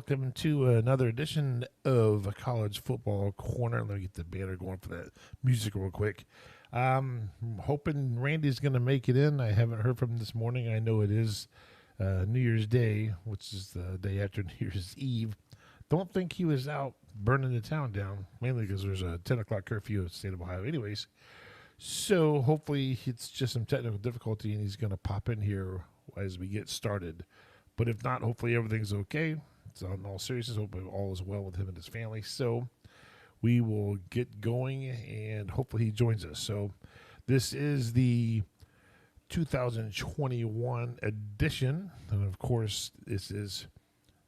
welcome to another edition of College Football Corner. Let me get the banner going for that music real quick. Hoping Randy's going to make it in. I haven't heard from him this morning. I know it is New Year's Day, which is the day after New Year's Eve. Don't think he was out burning the town down, mainly because there's a 10 o'clock curfew in the state of Ohio anyways. So hopefully it's just some technical difficulty and he's going to pop in here as we get started. But if not, hopefully everything's okay. So in all seriousness, hope all is well with him and his family. So we will get going and hopefully he joins us. So this is the 2021 edition. And of course, this is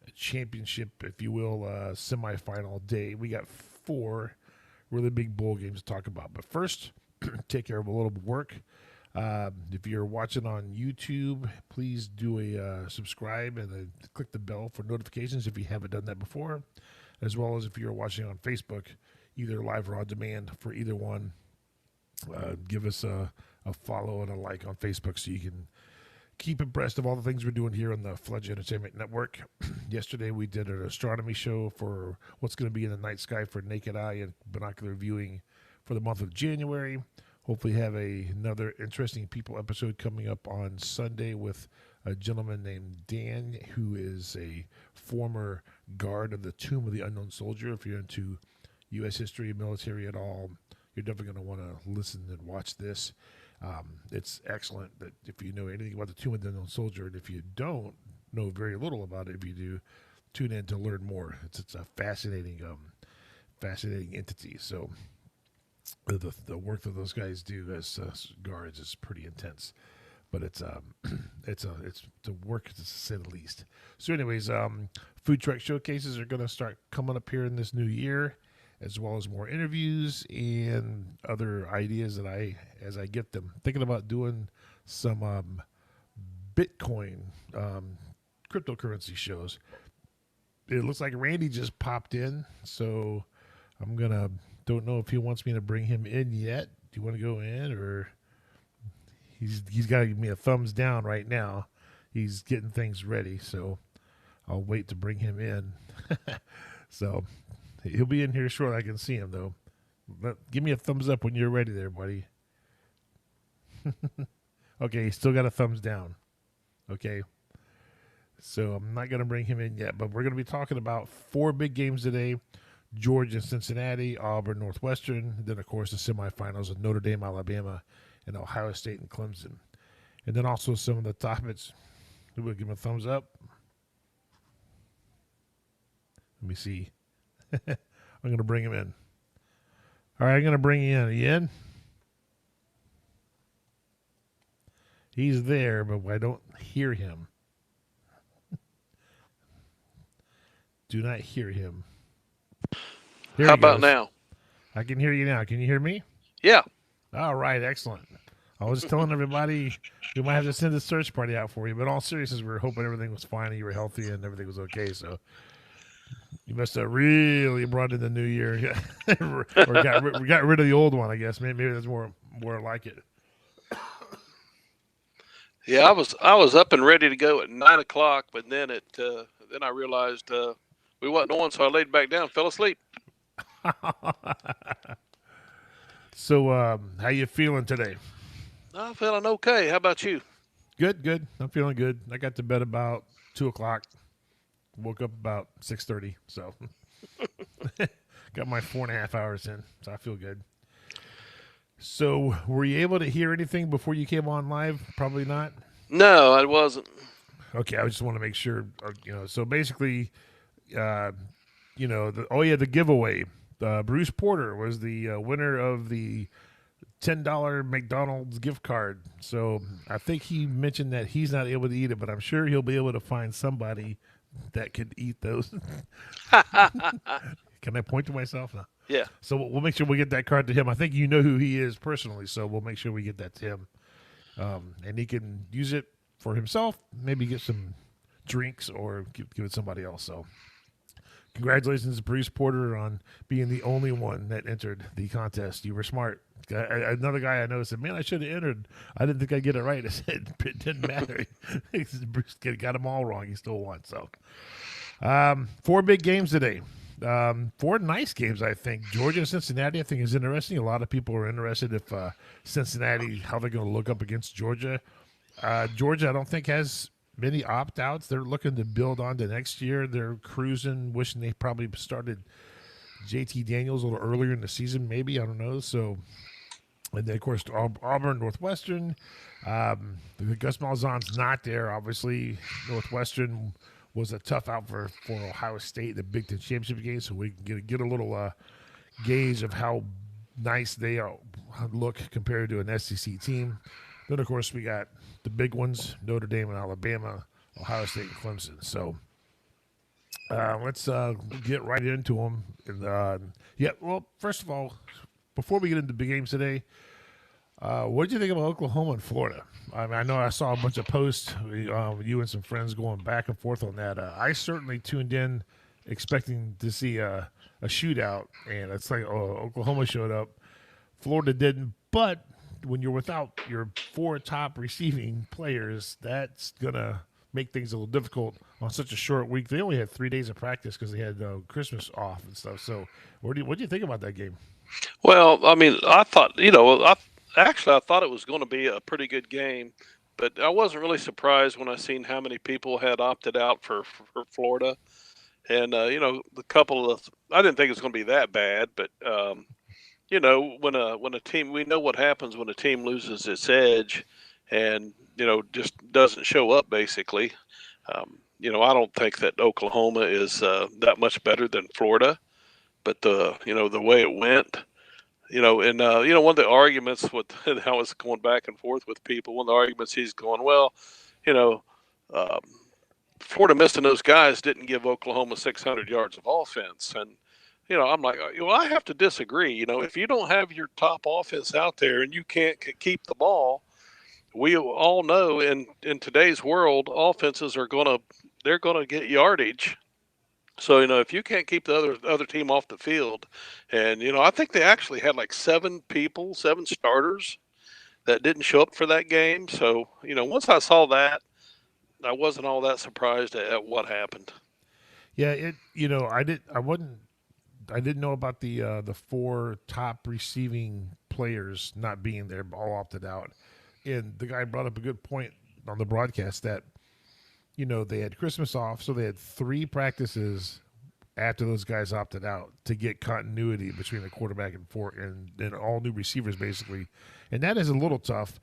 a championship, if you will, semifinal day. We got 4 really big bowl games to talk about. But first, take care of a little work. If you're watching on YouTube, please do a subscribe and click the bell for notifications if you haven't done that before, as well as if you're watching on Facebook, either live or on demand for either one. Give us a follow and a like on Facebook so you can keep abreast of all the things we're doing here on the Fledge Entertainment Network. Yesterday we did an astronomy show for what's going to be in the night sky for naked eye and binocular viewing for the month of January. Hopefully have another interesting people episode coming up on Sunday with a gentleman named Dan, who is a former guard of the Tomb of the Unknown Soldier. If you're into U.S. history, military at all, you're definitely going to want to listen and watch this. It's excellent that if you know anything about the Tomb of the Unknown Soldier, and if you don't know very little about it, if you do, tune in to learn more. It's a fascinating entity. So the work that those guys do as guards is pretty intense, but it's to work to say the least. So anyways, food truck showcases are going to start coming up here in this new year, as well as more interviews and other ideas that as I get them, thinking about doing some Bitcoin cryptocurrency shows. It looks like Randy just popped in, so don't know if he wants me to bring him in yet. Do you want to go in, or he's got to give me a thumbs down right now. He's getting things ready, so I'll wait to bring him in. So he'll be in here shortly. I can see him though. Give me a thumbs up when you're ready there, buddy. Okay, he's still got a thumbs down. Okay. So I'm not going to bring him in yet, but we're going to be talking about 4 big games today. Georgia and Cincinnati, Auburn, Northwestern, and then, of course, the semifinals of Notre Dame, Alabama, and Ohio State and Clemson. And then also some of the topics. We'll give him a thumbs up. Let me see. I'm going to bring him in. All right, I'm going to bring you in. Are you in? He's there, but I don't hear him. Do not hear him. Here How about now? I can hear you now. Can you hear me? Yeah. All right, excellent. I was telling everybody we might have to send a search party out for you, but in all seriousness, we were hoping everything was fine and you were healthy and everything was okay. So you must have really brought in the new year, or got rid of the old one. I guess maybe that's more like it. Yeah, I was up and ready to go at 9 o'clock, but then I realized we wasn't on, so I laid back down, and fell asleep. So, how you feeling today? I'm feeling okay. How about you? Good. I'm feeling good. I got to bed about 2 o'clock. Woke up about 6:30. So, got my 4.5 hours in. So I feel good. So, were you able to hear anything before you came on live? Probably not. No, I wasn't. Okay, I just want to make sure. So basically, the giveaway. Bruce Porter was the winner of the $10 McDonald's gift card. So I think he mentioned that he's not able to eat it, but I'm sure he'll be able to find somebody that could eat those. Can I point to myself? No. Yeah. So we'll make sure we get that card to him. I think you know who he is personally, so we'll make sure we get that to him. And he can use it for himself, maybe get some drinks or give it to somebody else. So congratulations to Bruce Porter on being the only one that entered the contest. You were smart. Another guy I know said, man, I should have entered. I didn't think I'd get it right. I said, it didn't matter. Bruce got them all wrong. He still won. So, Four big games today. Four nice games, I think. Georgia and Cincinnati, I think, is interesting. A lot of people are interested if Cincinnati, how they're going to look up against Georgia. Georgia, I don't think, has many opt outs. They're looking to build on to next year. They're cruising, wishing they probably started JT Daniels a little earlier in the season, maybe. I don't know. So, and then, of course, Auburn, Northwestern. Gus Malzahn's not there. Obviously, Northwestern was a tough out for Ohio State in the Big Ten championship game, so we can get a little gauge of how nice they are, look compared to an SEC team. Then, of course, we got the big ones: Notre Dame and Alabama, Ohio State and Clemson. So let's get right into them. And, yeah, well, first of all, before we get into the games today, what did you think about Oklahoma and Florida? I mean, I know I saw a bunch of posts, you and some friends going back and forth on that. I certainly tuned in expecting to see a shootout, and it's like, oh, Oklahoma showed up, Florida didn't. But when you're without your four top receiving players, that's gonna make things a little difficult on such a short week. They only had 3 days of practice because they had Christmas off and stuff. So, what do you think about that game? Well, I mean, I thought, I thought it was going to be a pretty good game, but I wasn't really surprised when I seen how many people had opted out for Florida. And, the couple of, I didn't think it was going to be that bad, but, when a team, we know what happens when a team loses its edge and, just doesn't show up basically. I don't think that Oklahoma is that much better than Florida, but the way it went, and one of the arguments with I was going back and forth with people. One of the arguments he's going, well, you know, um, Florida missing those guys didn't give Oklahoma 600 yards of offense, and I'm like, well, I have to disagree. If you don't have your top offense out there and you can't keep the ball, we all know in today's world, offenses are gonna get yardage. So if you can't keep the other team off the field, and I think they actually had like seven starters that didn't show up for that game. So once I saw that, I wasn't all that surprised at what happened. Yeah, it. I did. I wasn't. I didn't know about the four top receiving players not being there, all opted out. And the guy brought up a good point on the broadcast that they had Christmas off, so they had 3 practices after those guys opted out to get continuity between the quarterback and four and all new receivers basically, and that is a little tough.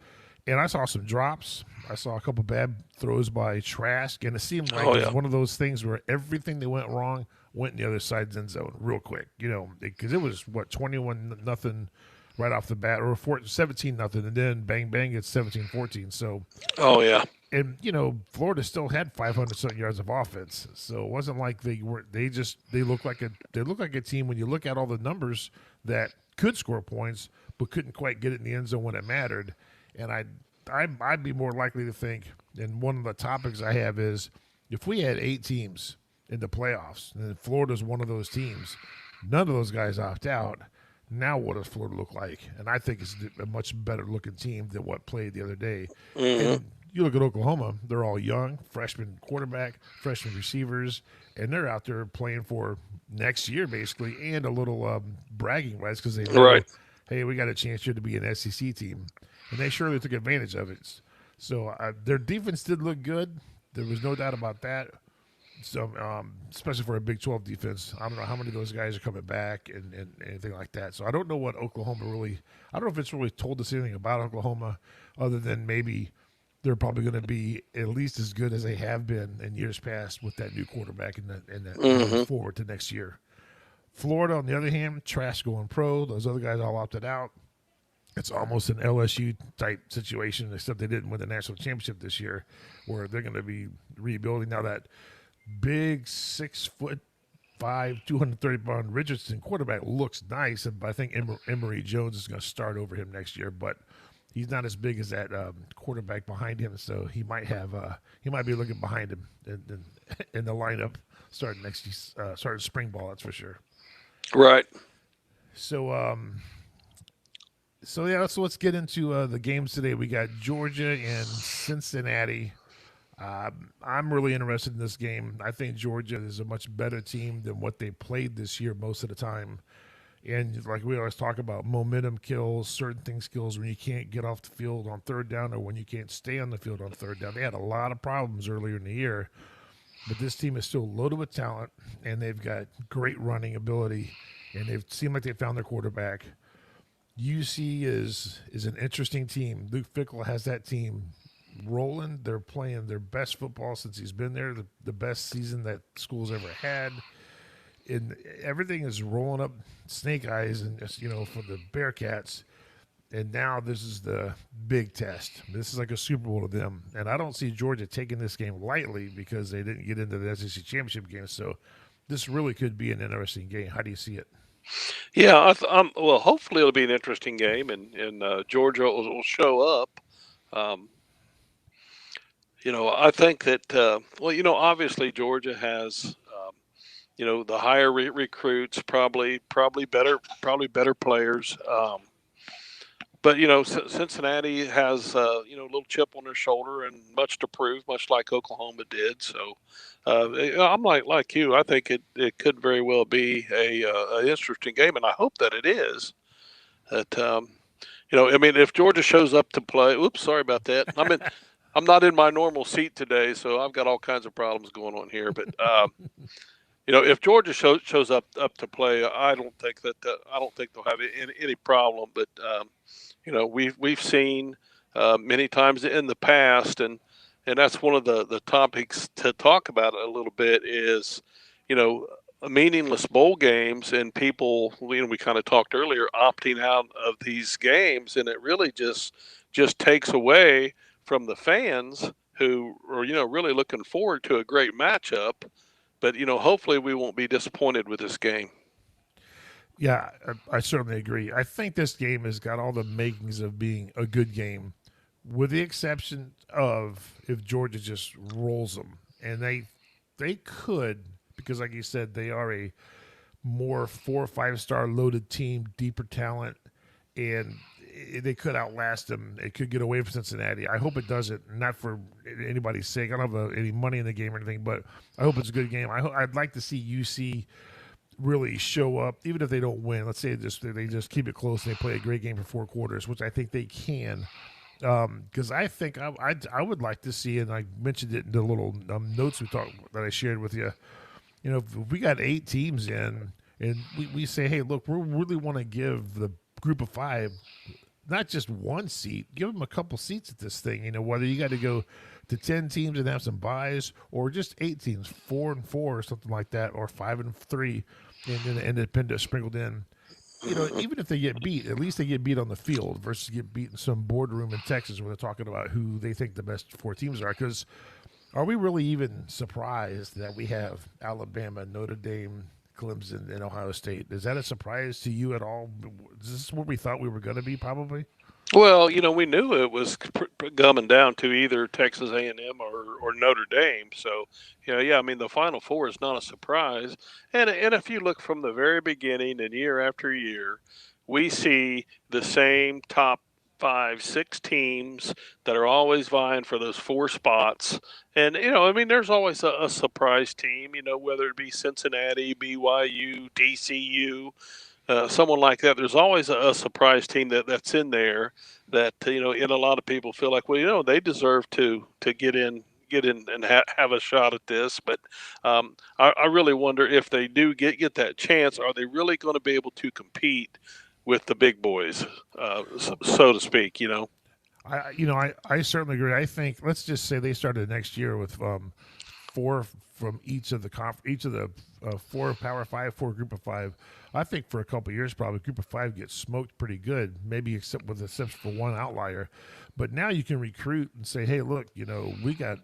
And I saw some drops. I saw a couple bad throws by Trask, and it seemed like Oh it was yeah, one of those things where everything that went wrong went in the other side's end zone real quick. Because it was what 21-0 right off the bat, or 17-0, and then bang bang, it's 17-14. So oh yeah, and Florida still had 500 something yards of offense, so it wasn't like they were. They look like a team when you look at all the numbers that could score points but couldn't quite get it in the end zone when it mattered. And I'd be more likely to think. And one of the topics I have is if we had 8 teams in the playoffs, and Florida's one of those teams, none of those guys opt out. Now, what does Florida look like? And I think it's a much better looking team than what played the other day. hmm And you look at Oklahoma; they're all young, freshman quarterback, freshman receivers, and they're out there playing for next year basically, and a little bragging rights because they know, right. hey, we got a chance here to be an SEC team, and they surely took advantage of it. So their defense did look good. There was no doubt about that. So, especially for a Big 12 defense, I don't know how many of those guys are coming back and anything like that. So I don't know what Oklahoma really. I don't know if it's really told us anything about Oklahoma, other than maybe they're probably going to be at least as good as they have been in years past with that new quarterback and that going hmm forward to next year. Florida, on the other hand, Trash going pro. Those other guys all opted out. It's almost an LSU type situation, except they didn't win the national championship this year, where they're going to be rebuilding. Now that big 6'5", 230-pound Richardson quarterback looks nice, and I think Emory Jones is going to start over him next year. But he's not as big as that quarterback behind him, so he might be looking behind him in the lineup starting spring ball. That's for sure. Right. So so yeah, let's get into the games today. We got Georgia and Cincinnati. I'm really interested in this game. I think Georgia is a much better team than what they played this year most of the time. And like we always talk about, momentum kills, certain things kills when you can't get off the field on third down or when you can't stay on the field on third down. They had a lot of problems earlier in the year, but this team is still loaded with talent, and they've got great running ability, and they've seemed like they found their quarterback. UC is an interesting team. Luke Fickle has that team rolling. They're playing their best football since he's been there, the best season that school's ever had. And everything is rolling up snake eyes and just, for the Bearcats. And now this is the big test. This is like a Super Bowl to them. And I don't see Georgia taking this game lightly because they didn't get into the SEC championship game. So this really could be an interesting game. How do you see it? Yeah, well, hopefully it'll be an interesting game, and Georgia will show up. Um, I think that well, obviously Georgia has the higher recruits, probably better players. But Cincinnati has a little chip on their shoulder and much to prove, much like Oklahoma did. So I'm like you. I think it could very well be a interesting game, and I hope that it is. That I mean, if Georgia shows up to play, oops, sorry about that. I'm not in my normal seat today, so I've got all kinds of problems going on here. But if Georgia shows up to play, I don't think they'll have any problem. But we've seen many times in the past, and that's one of the topics to talk about a little bit is you know meaningless bowl games and people we kind of talked earlier opting out of these games, and it really just takes away from the fans who are really looking forward to a great matchup. But hopefully we won't be disappointed with this game. Yeah, I certainly agree. I think this game has got all the makings of being a good game, with the exception of if Georgia just rolls them, and they could, because like you said, they are a more 4 or 5 star loaded team, deeper talent, and they could outlast them. It could get away from Cincinnati. I hope it doesn't. Not for anybody's sake. I don't have any money in the game or anything, but I hope it's a good game. I'd like to see UC really show up, even if they don't win. Let's say they just keep it close and they play a great game for 4 quarters, which I think they can. Because I think I would like to see, and I mentioned it in the little notes that I shared with you. If we got 8 teams in, and we say, hey, look, we really want to give the group of 5 not just one seat, give them a couple seats at this thing. Whether you got to go to 10 teams and have some buys, or just 8 teams, 4-4 or something like that, or 5-3, and then the independent sprinkled in. Even if they get beat, at least they get beat on the field versus get beat in some boardroom in Texas where they're talking about who they think the best 4 teams are. Because are we really even surprised that we have Alabama, Notre Dame, Clemson, and Ohio State? Is that a surprise to you at all? Is this what we thought we were going to be? Probably. Well, we knew it was coming down to either Texas A&M or Notre Dame. So, yeah, I mean the Final Four is not a surprise. And if you look from the very beginning and year after year, we see the same top 5, 6 teams that are always vying for those 4 spots. And I mean, there's always a surprise team. Whether it be Cincinnati, BYU, TCU, someone like that. There's always a surprise team that's in there that and a lot of people feel like, well, they deserve to get in and have a shot at this. But I really wonder if they do get that chance, are they really going to be able to compete with the big boys, so to speak? I certainly agree. I think let's just say they started next year with 4 from each of the 4 Power 5, 4 Group of 5. I think for a couple of years, probably Group of 5 gets smoked pretty good, maybe except with exception for one outlier. But now you can recruit and say, hey, look, we got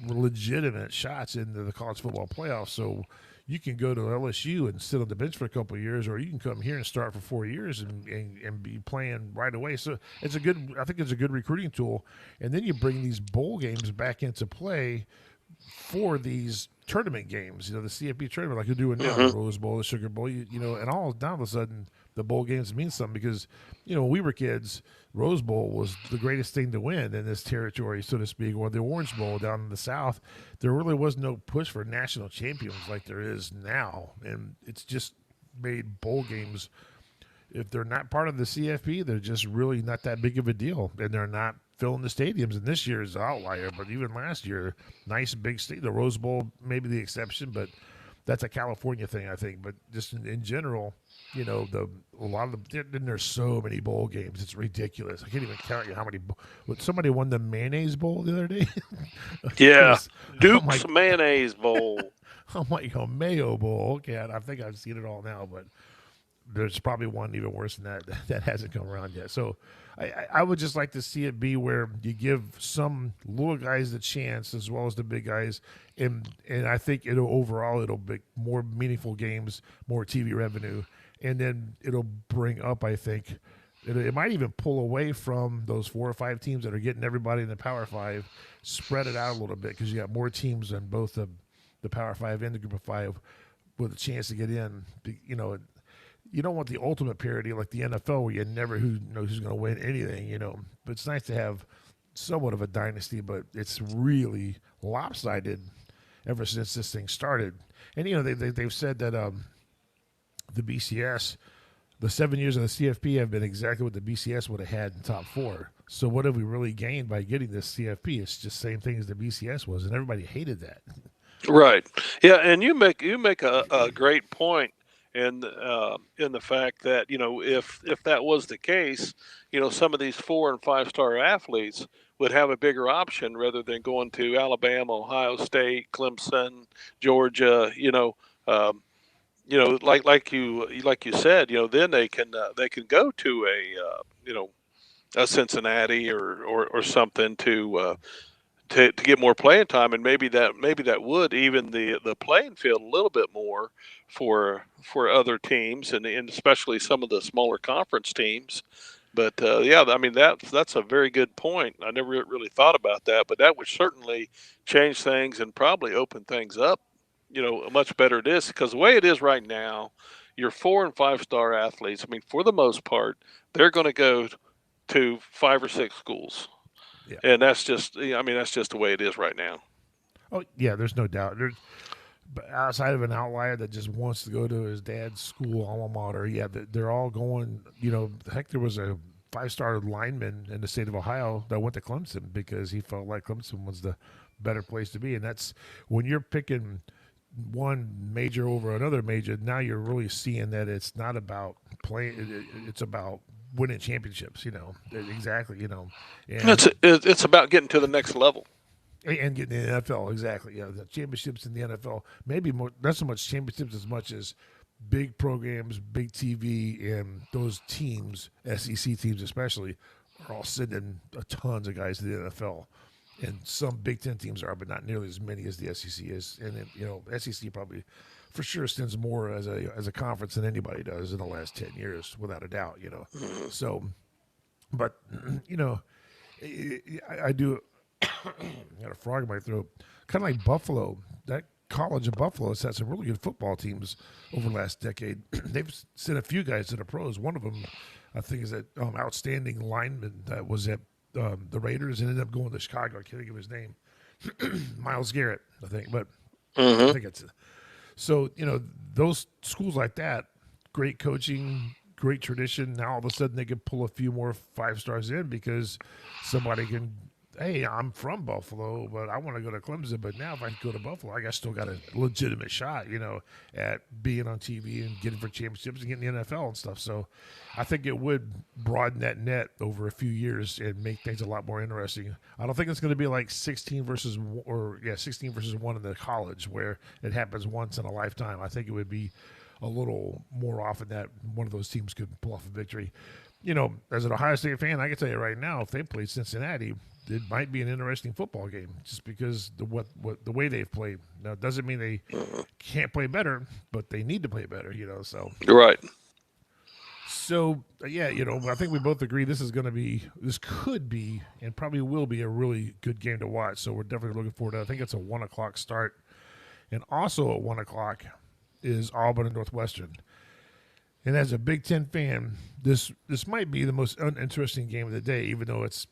legitimate shots into the college football playoffs, so you can go to LSU and sit on the bench for a couple of years, or you can come here and start for 4 years and be playing right away. So I think it's a good recruiting tool. And then you bring these bowl games back into play for these tournament games, the CFP tournament, like you're doing now, the Mm-hmm. Rose Bowl, the Sugar Bowl, and all now of a sudden the bowl games mean something because, when we were kids, Rose Bowl was the greatest thing to win in this territory, so to speak, or the Orange Bowl down in the South. There really was no push for national champions like there is now, and it's just made bowl games, if they're not part of the CFP, they're just really not that big of a deal, and they're not filling the stadiums. And this year is an outlier, but even last year, nice big state. The Rose Bowl may be the exception, but that's a California thing, I think. But just in general, a lot of the then there's so many bowl games, it's ridiculous. I can't even count you how many. Somebody won the Mayonnaise Bowl the other day. It Yeah, was, I'm Duke's like, Mayonnaise Bowl. I'm like a Mayo Bowl. Okay, I think I've seen it all now, but there's probably one even worse than that that hasn't come around yet. So I would just like to see it be where you give some little guys the chance as well as the big guys, and I think it'll be more meaningful games, more TV revenue, and then it'll bring up, I think. It might even pull away from those 4 or 5 teams that are getting everybody in the Power Five, spread it out a little bit because you got more teams than both the Power Five and the Group of Five with a chance to get in. You don't want the ultimate parity like the NFL where you never who knows who's going to win anything. But it's nice to have somewhat of a dynasty, but it's really lopsided ever since this thing started. And they've said that the BCS, the 7 years of the CFP have been exactly what the BCS would have had in top 4. So what have we really gained by getting this CFP? It's just the same thing as the BCS was, and everybody hated that. Right. Yeah, and you make a great point in the fact that if that was the case, some of these 4 and 5 star athletes would have a bigger option rather than going to Alabama, Ohio State, Clemson, Georgia. Like you said, then they can go to a Cincinnati or something to get more playing time, and maybe that would even the playing field a little bit more for other teams, and especially some of the smaller conference teams. But yeah, I mean that's a very good point. I never really thought about that, but that would certainly change things and probably open things up, much better. It is because the way it is right now, your 4 and 5 star athletes. I mean, for the most part, they're going to go to 5 or 6 schools, Yeah. and that's just, I mean, that's just the way it is right now. Oh yeah, there's no doubt. But outside of an outlier that just wants to go to his dad's school alma mater, yeah, they're all going. Heck, there was a 5-star lineman in the state of Ohio that went to Clemson because he felt like Clemson was the better place to be, and that's when you're picking one major over another major. Now you're really seeing that it's not about playing; it's about winning championships. Exactly. And It's about getting to the next level. getting in the NFL, exactly. Yeah, the championships in the NFL, maybe more, not so much championships as much as big programs, big TV, and those teams, SEC teams especially, are all sending tons of guys to the NFL. And some Big Ten teams are, but not nearly as many as the SEC is. And then, SEC probably for sure sends more as a conference than anybody does in the last 10 years, without a doubt. So, but I do. I got a frog in my throat. Kind of like Buffalo. That college of Buffalo has had some really good football teams over the last decade. They've sent a few guys to the pros. One of them, I think, is that outstanding lineman that was at the Raiders and ended up going to Chicago. I can't think of his name. Miles Garrett, I think. But I Hmm. think it's so. Those schools like that, great coaching, great tradition. Now all of a sudden they can pull a few more 5 stars in because somebody can. Hey, I'm from Buffalo, but I want to go to Clemson. But now if I go to Buffalo, still got a legitimate shot, at being on TV and getting for championships and getting the NFL and stuff. So I think it would broaden that net over a few years and make things a lot more interesting. I don't think it's going to be like 16 versus 1 in the college where it happens once in a lifetime. I think it would be a little more often that one of those teams could pull off a victory. As an Ohio State fan, I can tell you right now, if they played Cincinnati, it might be an interesting football game just because the way they've played. Now, it doesn't mean they can't play better, but they need to play better. So Right. yeah, I think we both agree this could be, and probably will be a really good game to watch. So we're definitely looking forward to it. I think it's a 1:00 start, and also at 1:00 is Auburn and Northwestern. And as a Big Ten fan, this might be the most uninteresting game of the day, even though it's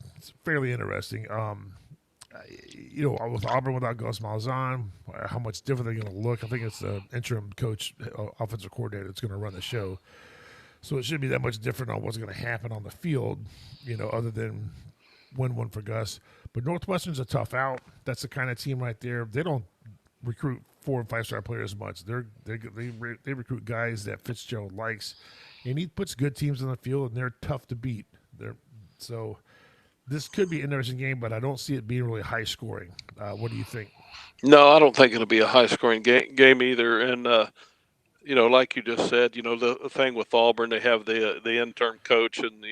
fairly interesting. With Auburn without Gus Malzahn, how much different they're going to look. I think it's the interim coach, offensive coordinator, that's going to run the show. So it shouldn't be that much different on what's going to happen on the field, other than win one for Gus. But Northwestern's a tough out. That's the kind of team right there. They don't recruit 4 and 5 star players much. They recruit guys that Fitzgerald likes, and he puts good teams on the field, and they're tough to beat. So this could be an interesting game, but I don't see it being really high scoring. What do you think? No, I don't think it'll be a high scoring game either. And like you just said, the thing with Auburn, they have the intern coach, and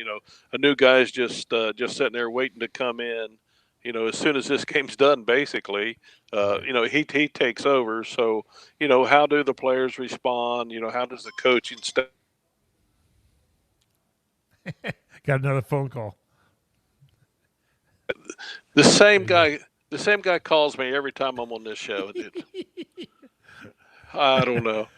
a new guy's just sitting there waiting to come in. As soon as this game's done, basically, Right. he takes over. So, how do the players respond? How does the coaching staff? Got another phone call. The There same you go. guy, the same guy calls me every time I'm on this show. I don't know.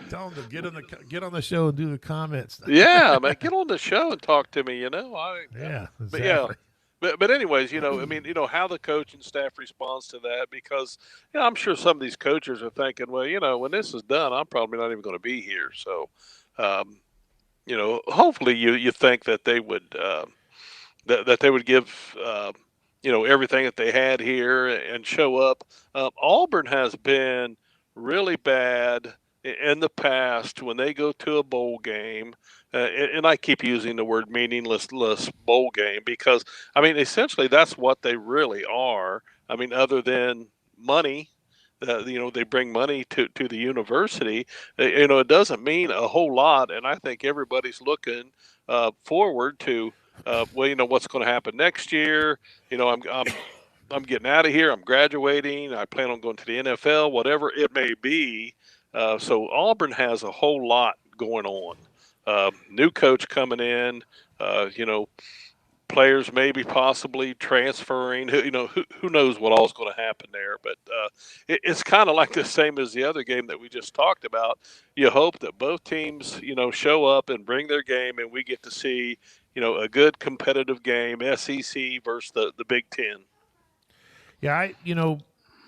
Tell them to get on the show and do the comments. Yeah, man, get on the show and talk to me. Yeah, But yeah, exactly. but anyways, I mean, how the coaching staff responds to that, because I'm sure some of these coaches are thinking, well, when this is done, I'm probably not even going to be here. So, um, hopefully you think that they would that they would give everything that they had here and show up. Auburn has been really bad in the past when they go to a bowl game, and I keep using the word meaningless bowl game, because I mean essentially that's what they really are. I mean, other than money. They bring money to the university. It doesn't mean a whole lot, and I think everybody's looking forward to well, what's going to happen next year. I'm getting out of here. I'm graduating. I plan on going to the NFL, whatever it may be. So Auburn has a whole lot going on. New coach coming in. You know, players maybe possibly transferring. Who knows what all's going to happen there? But it's kind of like the same as the other game that we just talked about. You hope that both teams show up and bring their game, and we get to see a good competitive game, SEC versus the Big Ten. Yeah,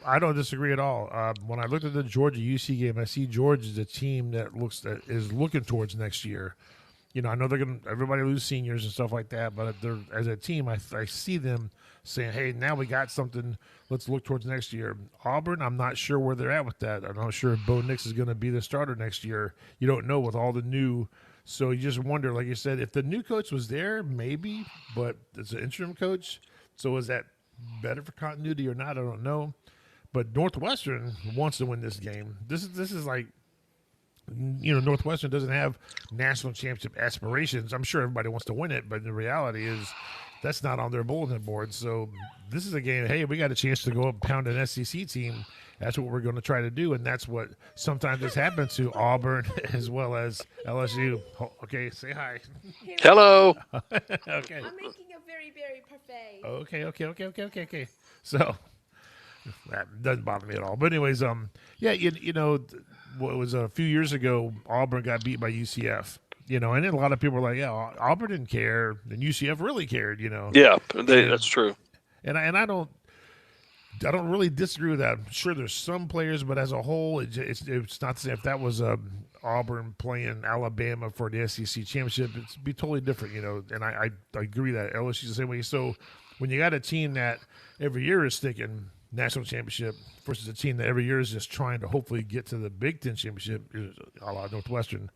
I don't disagree at all. When I looked at the Georgia UC game, I see Georgia is a team that is looking towards next year. I know they're going to everybody lose seniors and stuff like that, but they're as a team, I see them saying, "Hey, now we got something. Let's look towards next year." Auburn, I'm not sure where they're at with that. I'm not sure if Bo Nix is going to be the starter next year. You don't know with all the new, so you just wonder, like you said, if the new coach was there, maybe, but it's an interim coach. So is that better for continuity or not? I don't know. But Northwestern wants to win this game. This is like Northwestern doesn't have national championship aspirations. I'm sure everybody wants to win it, but the reality is that's not on their bulletin board. So this is a game. Hey, we got a chance to go up and pound an SEC team. That's what we're going to try to do, and that's what sometimes has happened to Auburn as well as LSU. Okay, say hi. Hello. Hello. Okay. I'm making a very, very parfait. Okay. So that doesn't bother me at all. But anyways, yeah, what was a few years ago, Auburn got beat by UCF. And then a lot of people were like, "Yeah, Auburn didn't care, and UCF really cared." Yeah, And that's true. I don't really disagree with that. I'm sure there's some players, but as a whole, it's not the same. If that was Auburn playing Alabama for the SEC championship, it'd be totally different. And I agree that LSU's the same way. So when you got a team that every year is thinking national championship versus a team that every year is just trying to hopefully get to the Big Ten championship, a la Northwestern,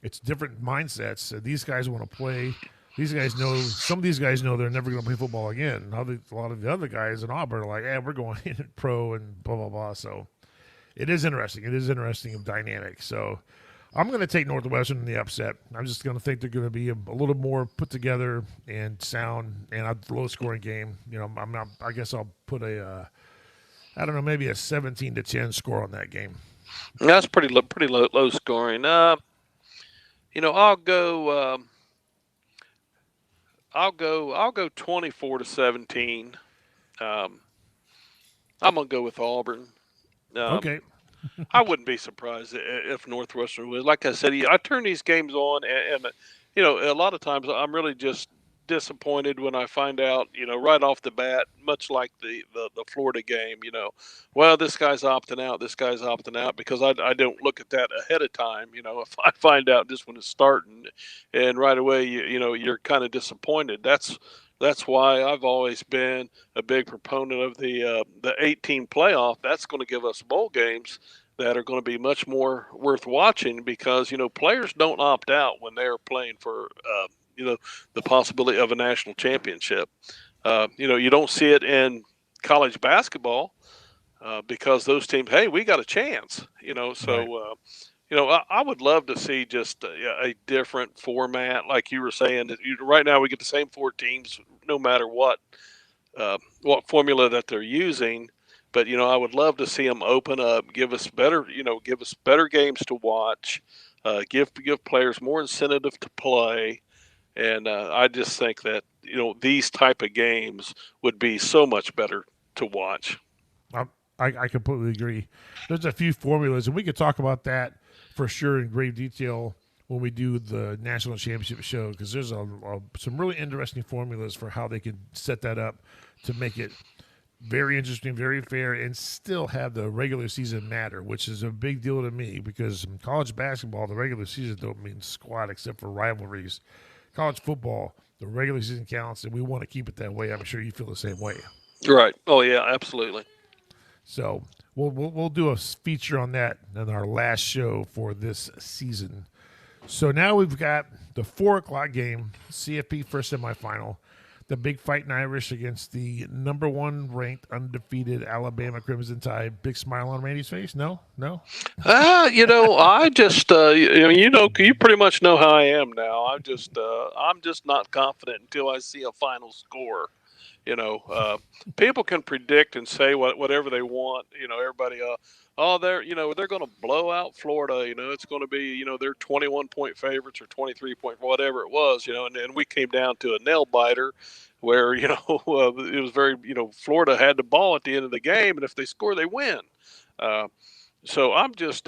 it's different mindsets. These guys want to play. These guys know. Some of these guys know they're never going to play football again. A lot of the other guys in Auburn are like, "Hey, we're going in pro and blah blah blah." So it is interesting. It is interesting and dynamic. So I'm going to take Northwestern in the upset. I'm just going to think they're going to be a little more put together and sound and a low scoring game. I'm not. I guess I'll put I don't know, maybe a 17-10 score on that game. That's pretty low scoring. I'll go. I'll go 24-17. Um, I'm gonna go with Auburn. Um, Okay. I wouldn't be surprised if Northwestern would. Like I said, I turn these games on, and a lot of times I'm really just disappointed when I find out, right off the bat, much like the Florida game, well, this guy's opting out, this guy's opting out, because I don't look at that ahead of time. If I find out just when it's starting, and right away, you're kind of disappointed. That's why I've always been a big proponent of the 18 playoff. That's going to give us bowl games that are going to be much more worth watching, because players don't opt out when they're playing for you know the possibility of a national championship. You don't see it in college basketball, because those teams, hey, we got a chance. Right. I would love to see just a different format, like you were saying. Right now, we get the same four teams, no matter what formula that they're using. But I would love to see them open up, give us better games to watch, give players more incentive to play, and I just think that these type of games would be so much better to watch. Um, I completely agree. There's a few formulas, and we could talk about that for sure in great detail when we do the national championship show, because there's some really interesting formulas for how they can set that up to make it very interesting, very fair, and still have the regular season matter, which is a big deal to me, because in college basketball, the regular season don't mean squat except for rivalries. College football, the regular season counts, and we want to keep it that way. I'm sure you feel the same way. Right. Oh yeah, absolutely. So we'll do a feature on that in our last show for this season. So now we've got the 4 o'clock game, CFP first semifinal, the big fighting Irish against the number one ranked undefeated Alabama Crimson Tide. Big smile on Randy's face. No. I just, you pretty much know how I am now. I'm just not confident until I see a final score. You know, people can predict and say whatever they want. Everybody, they're going to blow out Florida. It's going to be, they're 21-point favorites or 23-point, whatever it was. And we came down to a nail biter where it was very, Florida had the ball at the end of the game, and if they score, they win. Uh, so I'm just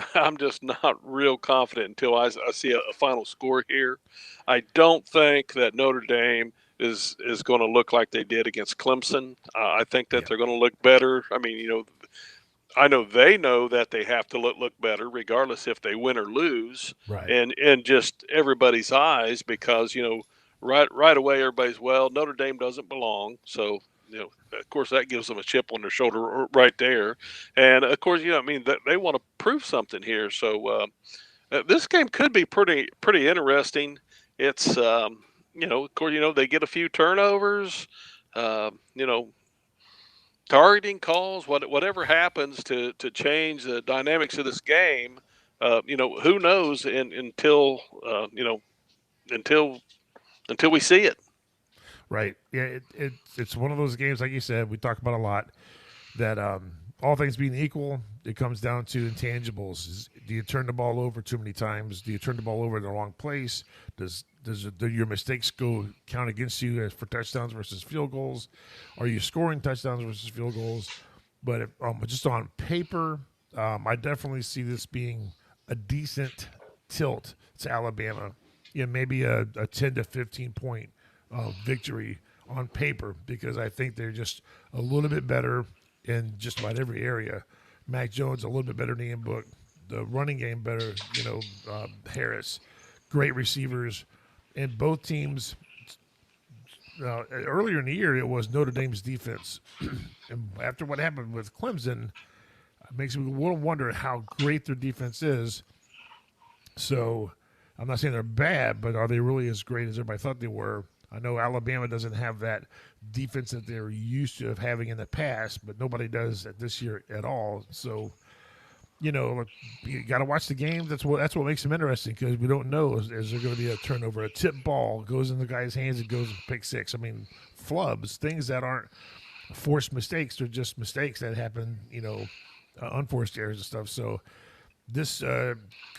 not real confident until I see a final score here. I don't think that Notre Dame is going to look like they did against Clemson. I think that Yeah. they're going to look better. I mean, I know they know that they have to look better, regardless if they win or lose, Right. and in just everybody's eyes, because right away everybody's, well, Notre Dame doesn't belong, so of course that gives them a chip on their shoulder right there, and of course I mean they want to prove something here, so this game could be pretty interesting. It's of course they get a few turnovers, you know targeting calls, whatever happens to change the dynamics of this game, who knows until until until we see it. Right. Yeah. It's one of those games, like you said, we talk about a lot, that all things being equal, it comes down to intangibles. Do you turn the ball over too many times? Do you turn the ball over in the wrong place? Do your mistakes go count against you as for touchdowns versus field goals? Are you scoring touchdowns versus field goals? But just on paper, I definitely see this being a decent tilt to Alabama. Maybe a 10 to 15 point victory on paper, because I think they're just a little bit better in just about every area. Mac Jones a little bit better in the handbook. The running game better. Harris, great receivers, and both teams. Earlier in the year, it was Notre Dame's defense, and after what happened with Clemson, it makes me wonder how great their defense is. So, I'm not saying they're bad, but are they really as great as everybody thought they were? I know Alabama doesn't have that defense that they're used to having in the past, but nobody does this year at all. So, you got to watch the game. That's what makes them interesting, because we don't know is there going to be a turnover, a tip ball goes in the guy's hands and goes and pick six. I mean, flubs, things that aren't forced mistakes. They're just mistakes that happen. Unforced errors and stuff. So this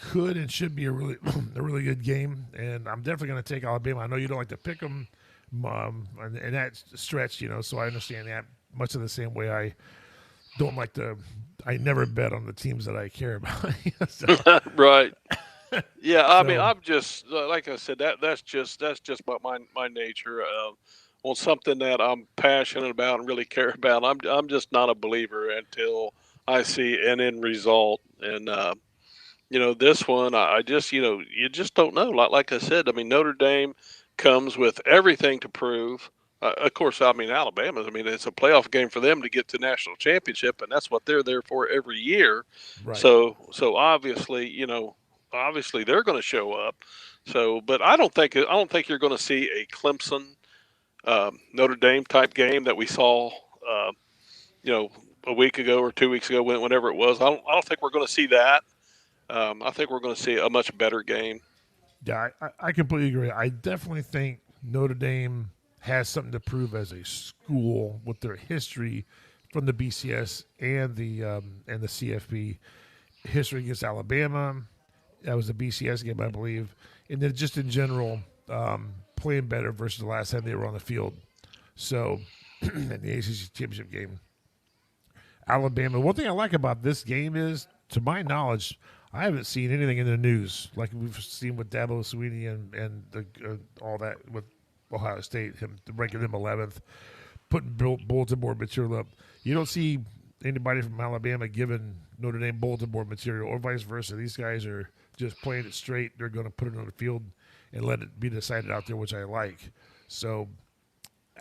could and should be a really a really good game, and I'm definitely going to take Alabama. I know you don't like to pick them, and that stretch, so I understand that much of the same way I don't like to. I never bet on the teams that I care about. so, Right. Yeah, I mean, so I'm just like I said, that's just my nature. On something that I'm passionate about and really care about, I'm just not a believer until I see an end result. And this one, I just you just don't know. Like I said, I mean Notre Dame comes with everything to prove. Of course, I mean Alabama. I mean it's a playoff game for them to get to national championship, and that's what they're there for every year. right. So obviously, obviously they're going to show up. So, but I don't think you're going to see a Clemson Notre Dame type game that we saw, uh, you know, a week ago or 2 weeks ago, whenever it was. I don't think we're going to see that. I think we're going to see a much better game. Yeah, I completely agree. I definitely think Notre Dame has something to prove as a school with their history from the BCS and the CFP history against Alabama. That was a BCS game, I believe, and then just in general, playing better versus the last time they were on the field. So, in the ACC championship game, Alabama. One thing I like about this game is, to my knowledge, I haven't seen anything in the news like we've seen with Dabo Swinney and all that with Ohio State, him ranking them 11th, putting bulletin board material up. You don't see anybody from Alabama giving Notre Dame bulletin board material or vice versa. These guys are just playing it straight. They're going to put it on the field and let it be decided out there, which I like. So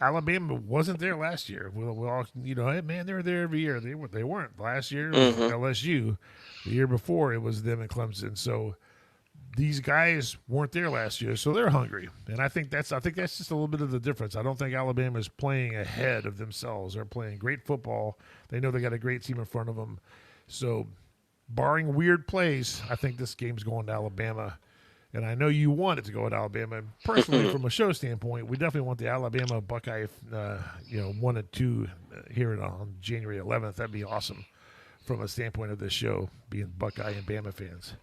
Alabama wasn't there last year. We all, hey, man, they were there every year. They weren't. Last year it was Hmm. LSU. The year before it was them and Clemson. So these guys weren't there last year, so they're hungry. And I think that's just a little bit of the difference. I don't think Alabama is playing ahead of themselves. They're playing great football. They know they got a great team in front of them. So barring weird plays, I think this game's going to Alabama. And I know you want it to go at Alabama. Personally, from a show standpoint, we definitely want the Alabama Buckeye, 1-2 here on January 11th. That'd be awesome from a standpoint of this show, being Buckeye and Bama fans.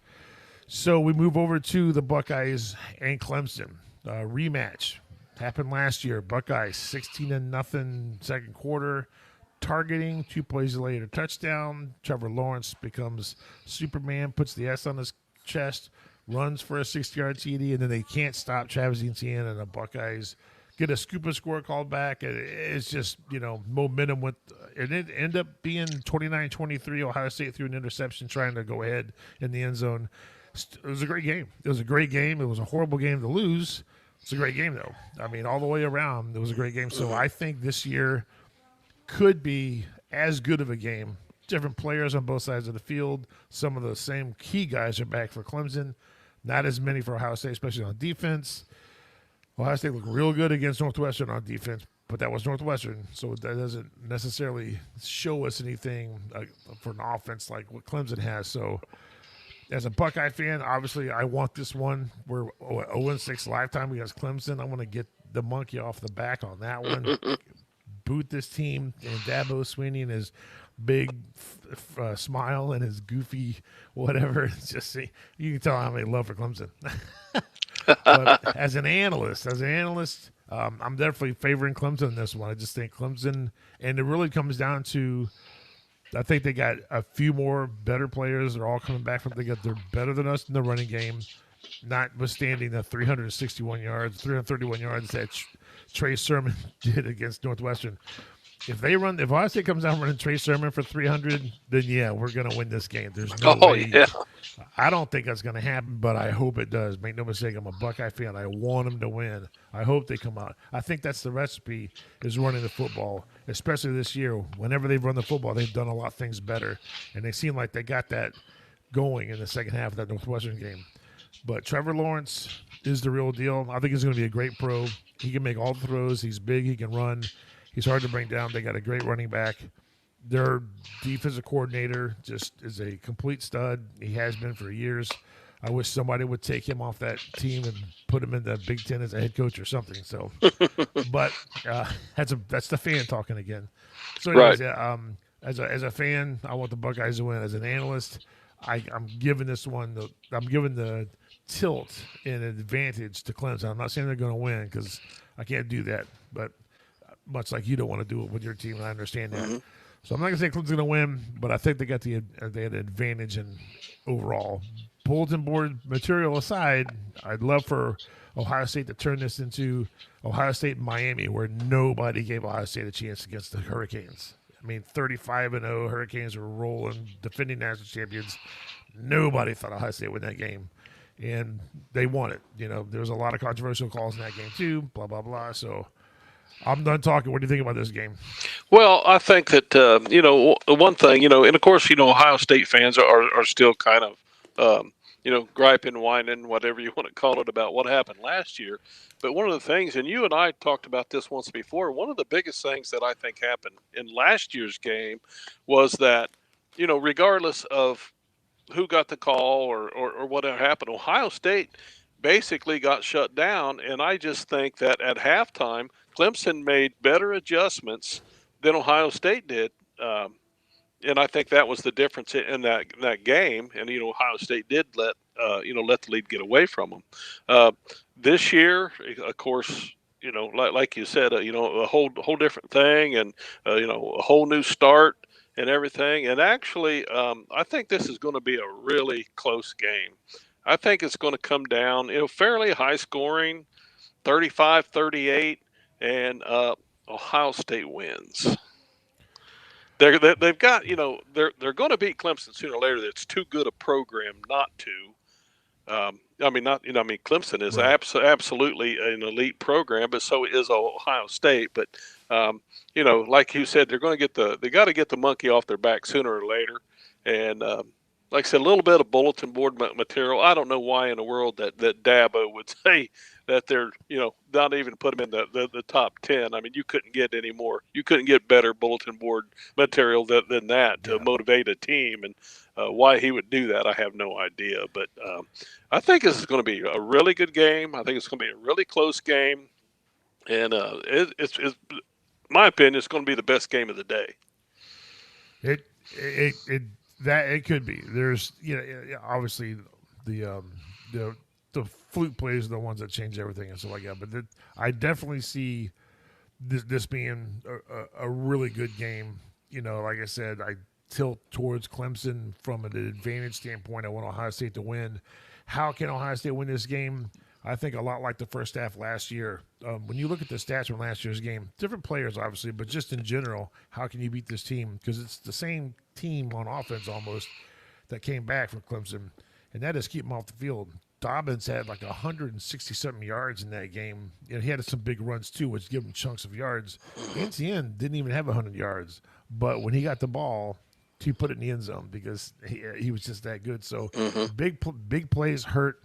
So we move over to the Buckeyes and Clemson rematch. Happened last year. Buckeyes 16-0 second quarter. Targeting 2 plays later, touchdown. Trevor Lawrence becomes Superman, puts the S on his chest, runs for a 60-yard TD, and then they can't stop Travis Etienne, and the Buckeyes get a scoop and score called back. It's just, momentum with it ended up being 29-23. Ohio State threw an interception trying to go ahead in the end zone. It was a great game. It was a great game. It was a horrible game to lose. It's a great game, though. I mean, all the way around, it was a great game. So I think this year could be as good of a game. Different players on both sides of the field. Some of the same key guys are back for Clemson. Not as many for Ohio State, especially on defense. Ohio State looked real good against Northwestern on defense, but that was Northwestern, so that doesn't necessarily show us anything for an offense like what Clemson has. So as a Buckeye fan, obviously I want this one. We're 0-6 lifetime against Clemson. I want to get the monkey off the back on that one. Boot this team, and Dabo Swinney and his big smile and his goofy whatever. It's just, you can tell how many love for Clemson. But as an analyst, I'm definitely favoring Clemson in this one. I just think Clemson, and it really comes down to, I think they got a few more better players. They're all coming back they're better than us in the running game, notwithstanding the 331 yards, 331 yards that Trey Sermon did against Northwestern. If Ohio State comes out running Trey Sermon for 300, then yeah, we're going to win this game. There's no way. Yeah. I don't think that's going to happen, but I hope it does. Make no mistake, I'm a Buckeye fan. I want them to win. I hope they come out. I think that's the recipe, is running the football, especially this year. Whenever they've run the football, they've done a lot of things better, and they seem like they got that going in the second half of that Northwestern game. But Trevor Lawrence is the real deal. I think he's going to be a great pro. He can make all the throws. He's big. He can run. He's hard to bring down. They got a great running back. Their defensive coordinator just is a complete stud. He has been for years. I wish somebody would take him off that team and put him in the Big Ten as a head coach or something. So, but that's the fan talking again. So, anyways, Right. as a fan, I want the Buckeyes to win. As an analyst, I'm giving this one. I'm giving the tilt and advantage to Clemson. I'm not saying they're going to win because I can't do that, but much like you don't want to do it with your team, and I understand that. Mm-hmm. So I'm not gonna say Clemson's gonna win, but I think they had an advantage in overall. Bulletin board material aside, I'd love for Ohio State to turn this into Ohio State and Miami, where nobody gave Ohio State a chance against the Hurricanes. I mean, 35-0 Hurricanes were rolling, defending national champions. Nobody thought Ohio State would win that game, and they won it. There was a lot of controversial calls in that game too. Blah blah blah. So I'm done talking. What do you think about this game? Well, I think that one thing, and of course, Ohio State fans are still kind of griping, whining, whatever you want to call it, about what happened last year. But one of the things, and you and I talked about this once before, one of the biggest things that I think happened in last year's game was that, regardless of who got the call or whatever happened, Ohio State basically got shut down. And I just think that at halftime, Clemson made better adjustments than Ohio State did. And I think that was the difference in that game. And Ohio State did let the lead get away from them. This year, of course, like you said, a whole different thing, and a whole new start and everything. And actually, I think this is going to be a really close game. I think it's going to come down, fairly high scoring, 35-38, and Ohio State wins. They've got, they're going to beat Clemson sooner or later. It's too good a program not to. Clemson is Right. Absolutely an elite program, but so is Ohio State. But like you said, they got to get the monkey off their back sooner or later. And like I said, a little bit of bulletin board material. I don't know why in the world that Dabo would say that they're, not even put them in the top 10. I mean, you couldn't get any more. You couldn't get better bulletin board material than that to motivate a team. And why he would do that, I have no idea. But I think this is going to be a really good game. I think it's going to be a really close game. And it's my opinion, it's going to be the best game of the day. It could be. There's obviously the fluke plays are the ones that change everything and stuff like that. But I definitely see this being a really good game. Like I said, I tilt towards Clemson from an advantage standpoint. I want Ohio State to win. How can Ohio State win this game? I think a lot like the first half last year. When you look at the stats from last year's game, different players obviously, but just in general, how can you beat this team? Because it's the same team on offense almost that came back from Clemson, and that is keep them off the field. Dobbins had like 160-something yards in that game. He had some big runs too, which give him chunks of yards. NCN didn't even have 100 yards, but when he got the ball, he put it in the end zone because he was just that good. So big plays hurt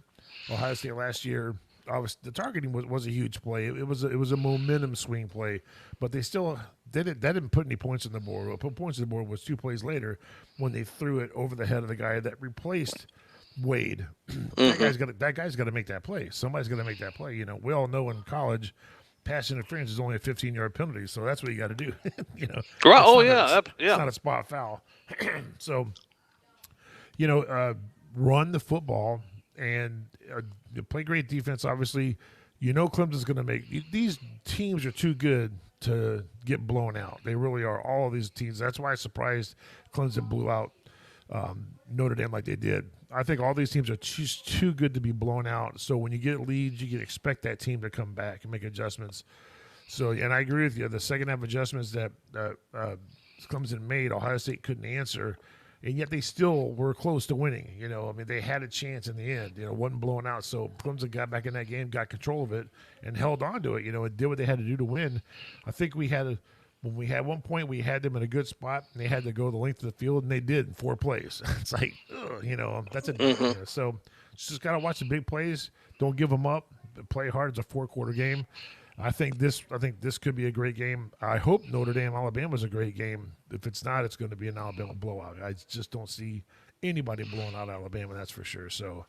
Ohio State last year. The targeting was a huge play. It was a momentum swing play, but they still didn't put any points on the board. What put points on the board was 2 plays later when they threw it over the head of the guy that replaced Wade. That guy's got to make that play. Somebody's got to make that play. We all know in college, pass interference is only a 15-yard penalty, so that's what you got to do. Right? It's not a spot foul. So, run the football and play great defense. Obviously, Clemson's going to make these teams are too good to get blown out. They really are. All of these teams. That's why I was surprised Clemson blew out Notre Dame like they did. I think all these teams are just too good to be blown out. So when you get leads, you can expect that team to come back and make adjustments. So, and I agree with you. The second half adjustments that Clemson made, Ohio State couldn't answer, and yet they still were close to winning. They had a chance in the end. Wasn't blown out. So Clemson got back in that game, got control of it, and held on to it. And did what they had to do to win. I think when we had one point, we had them in a good spot, and they had to go the length of the field, and they did in 4 plays. It's like, that's a so just got to watch the big plays. Don't give them up. Play hard. It's a 4-quarter game. I think this could be a great game. I hope Notre Dame Alabama is a great game. If it's not, it's going to be an Alabama blowout. I just don't see anybody blowing out Alabama. That's for sure. So,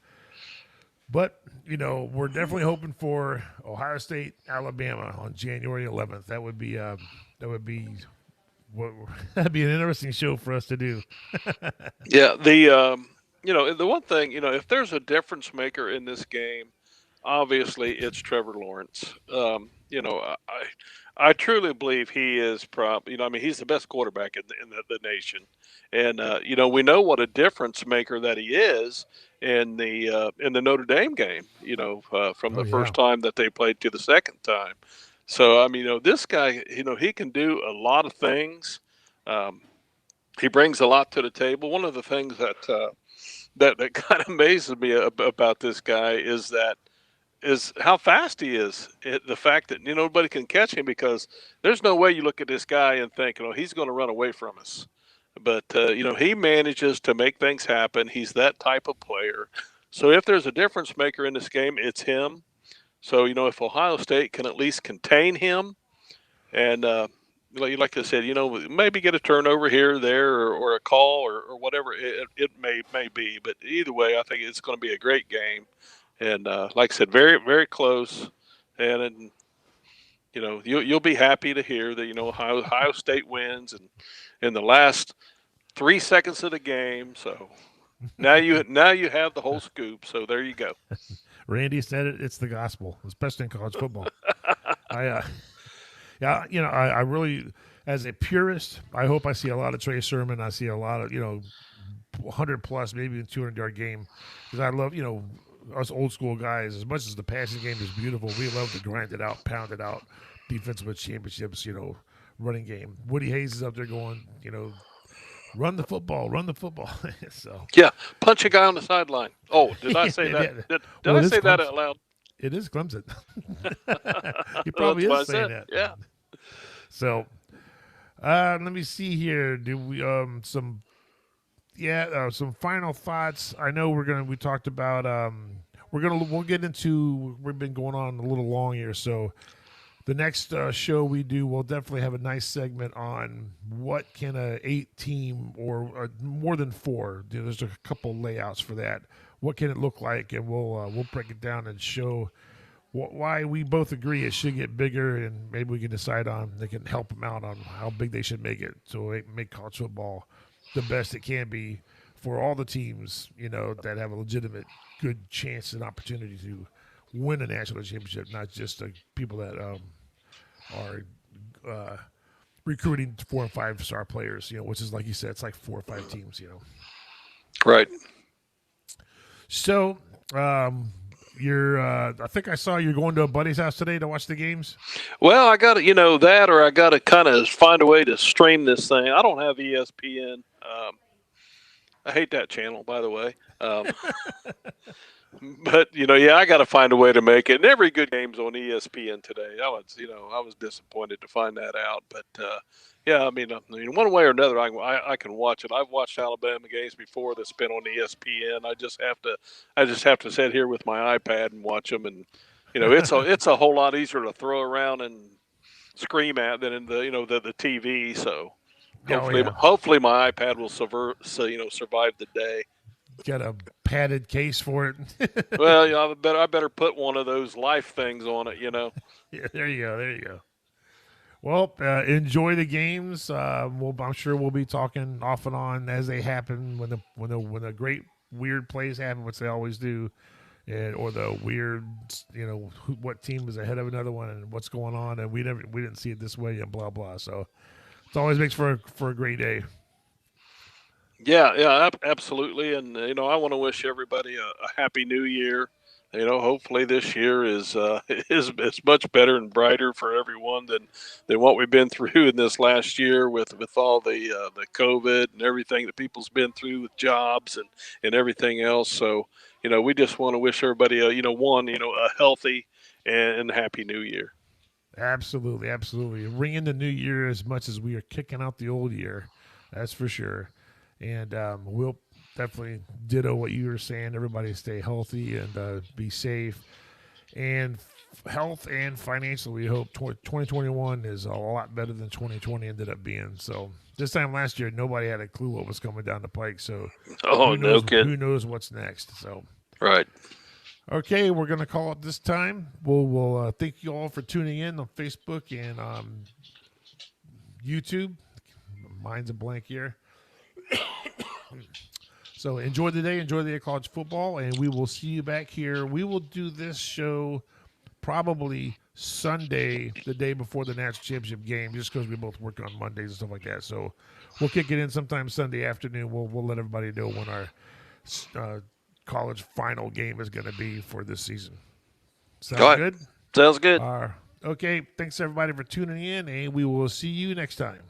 but we're definitely hoping for Ohio State Alabama on January 11th. That'd be an interesting show for us to do. Yeah. The one thing, if there's a difference maker in this game, obviously it's Trevor Lawrence. I truly believe he is he's the best quarterback in the nation, and we know what a difference maker that he is in the Notre Dame game. From Oh the yeah. first time that they played to the second time. So I mean, this guy, he can do a lot of things. Um, he brings a lot to the table. One of the things that kind of amazes me about this guy is how fast he is. The fact that nobody can catch him, because there's no way you look at this guy and think, he's going to run away from us. But he manages to make things happen. He's that type of player. So if there's a difference maker in this game, it's him. So if Ohio State can at least contain him, and like I said, maybe get a turnover here or there, or a call, or whatever it may be. But either way, I think it's going to be a great game, and like I said, very very close, and you'll be happy to hear that Ohio State wins and in the last 3 seconds of the game. So now you have the whole scoop. So there you go. Randy said it. It's the gospel, especially in college football. I Yeah, I really, as a purist, I hope I see a lot of Trey Sermon. I see a lot of 100 plus, maybe a 200-yard game, because I love us old school guys. As much as the passing game is beautiful, we love to grind it out, pound it out, defensive championships. Running game. Woody Hayes is up there going, run the football, run the football. So Yeah, punch a guy on the sideline. Oh, did I say yeah, that? yeah. Did Well, I it is say that Clemson. out loud? It is Clemson. He probably That's what is I saying said. that. Yeah. So let me see here. Do we some final thoughts? I know we talked about we'll get into, we've been going on a little long here, so the next show we do, we'll definitely have a nice segment on what can a 8 team or more than 4. There's a couple layouts for that. What can it look like, and we'll break it down and show why we both agree it should get bigger, and maybe we can decide on they can help them out on how big they should make it, so make college football the best it can be for all the teams that have a legitimate good chance and opportunity to win a national championship, not just people that are recruiting 4 and 5 star players, which is, like you said, it's like 4 or 5 teams. Right. So you're I think I saw you're going to a buddy's house today to watch the games. Well, I got to, that, or I got to kind of find a way to stream this thing. I don't have ESPN. I hate that channel, by the way. But yeah, I got to find a way to make it. And every good game's on ESPN today. I was disappointed to find that out. But yeah, one way or another, I can watch it. I've watched Alabama games before that's been on ESPN. I just have to sit here with my iPad and watch them. And it's a whole lot easier to throw around and scream at than in the TV. So hopefully my iPad will survive the day. Got a padded case for it. Well, I better put one of those life things on it. Yeah, there you go. Well, enjoy the games. I'm sure we'll be talking off and on as they happen, when the great weird plays happen, which they always do, or the weird, what team is ahead of another one and what's going on, and we didn't see it this way, and blah blah. So it always makes for a great day. Yeah, absolutely. And I want to wish everybody a happy New Year. Hopefully this year is is much better and brighter for everyone than what we've been through in this last year with all the COVID and everything that people's been through with jobs and everything else. So we just want to wish everybody a healthy and happy New Year. Absolutely. Ring in the new year as much as we are kicking out the old year. That's for sure. And we'll definitely ditto what you were saying. Everybody stay healthy and be safe. And health and financially, we hope 2021 is a lot better than 2020 ended up being. So this time last year, nobody had a clue what was coming down the pike. So No kidding. Who knows what's next? So right. Okay, we're going to call it this time. We'll thank you all for tuning in on Facebook and YouTube. Mine's a blank here. So enjoy the day, enjoy the day of college football, and we will see you back here. We will do this show probably Sunday, the day before the national championship game, just because we both work on Mondays and stuff like that. So we'll kick it in sometime Sunday afternoon. We'll let everybody know when our college final game is going to be for this season. Sound good? Sounds good. Okay, thanks everybody for tuning in, and we will see you next time.